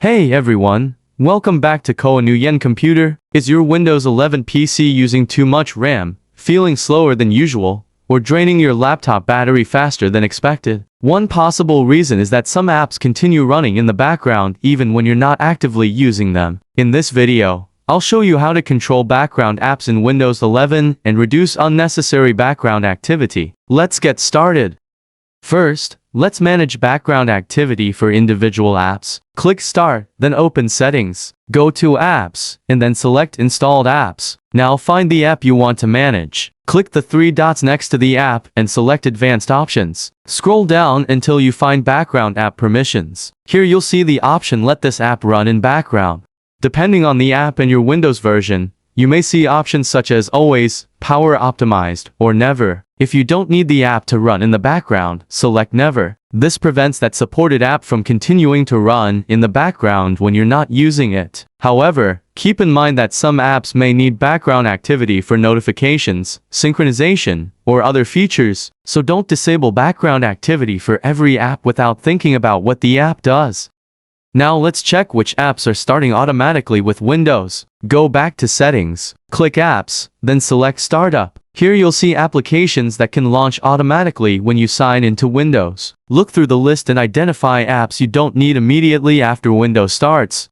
Hey everyone, welcome back to Khoa Nguyen Computer. Is your Windows 11 PC using too much RAM, feeling slower than usual, or draining your laptop battery faster than expected? One possible reason is that some apps continue running in the background even when you're not actively using them. In this video, I'll show you how to control background apps in Windows 11 and reduce unnecessary background activity. Let's get started. First, let's manage background activity for individual apps. Click Start, then open Settings. Go to Apps, and then select Installed Apps. Now find the app you want to manage. Click the three dots next to the app and select Advanced Options. Scroll down until you find Background App Permissions. Here you'll see the option Let this app run in background. Depending on the app and your Windows version, you may see options such as Always, Power Optimized, or Never. If you don't need the app to run in the background, select Never. This prevents that supported app from continuing to run in the background when you're not using it. However, keep in mind that some apps may need background activity for notifications, synchronization, or other features, so don't disable background activity for every app without thinking about what the app does. Now let's check which apps are starting automatically with Windows. Go back to Settings, click Apps, then select Startup. Here you'll see applications that can launch automatically when you sign into Windows. Look through the list and identify apps you don't need immediately after Windows starts.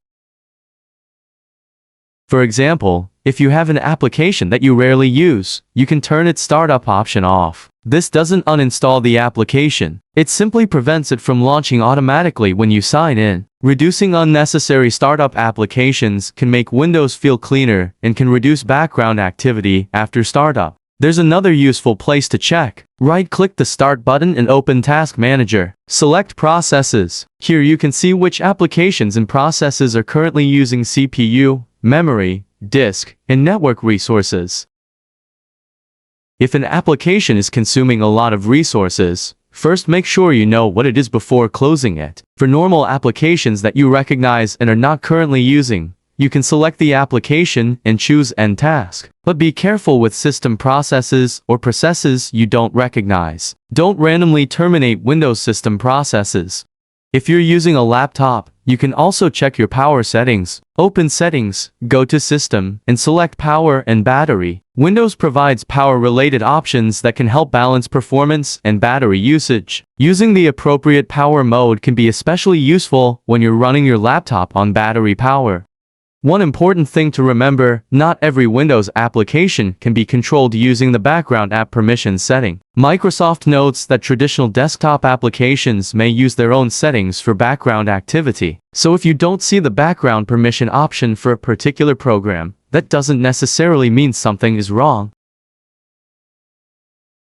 For example, if you have an application that you rarely use, you can turn its startup option off. This doesn't uninstall the application. It simply prevents it from launching automatically when you sign in. Reducing unnecessary startup applications can make Windows feel cleaner and can reduce background activity after startup. There's another useful place to check. Right-click the Start button and open Task Manager. Select Processes. Here you can see which applications and processes are currently using CPU, memory, disk, and network resources. If an application is consuming a lot of resources, first make sure you know what it is before closing it. For normal applications that you recognize and are not currently using, you can select the application and choose End Task. But be careful with system processes or processes you don't recognize. Don't randomly terminate Windows system processes. If you're using a laptop, you can also check your power settings. Open Settings, go to System, and select Power and Battery. Windows provides power-related options that can help balance performance and battery usage. Using the appropriate power mode can be especially useful when you're running your laptop on battery power. One important thing to remember, not every Windows application can be controlled using the Background App Permissions setting. Microsoft notes that traditional desktop applications may use their own settings for background activity. So if you don't see the background permission option for a particular program, that doesn't necessarily mean something is wrong.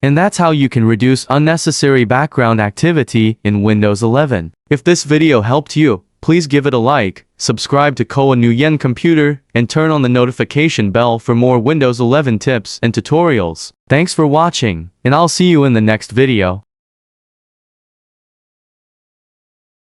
And that's how you can reduce unnecessary background activity in Windows 11. If this video helped you, please give it a like, subscribe to Khoa Nguyen Computer, and turn on the notification bell for more Windows 11 tips and tutorials. Thanks for watching, and I'll see you in the next video.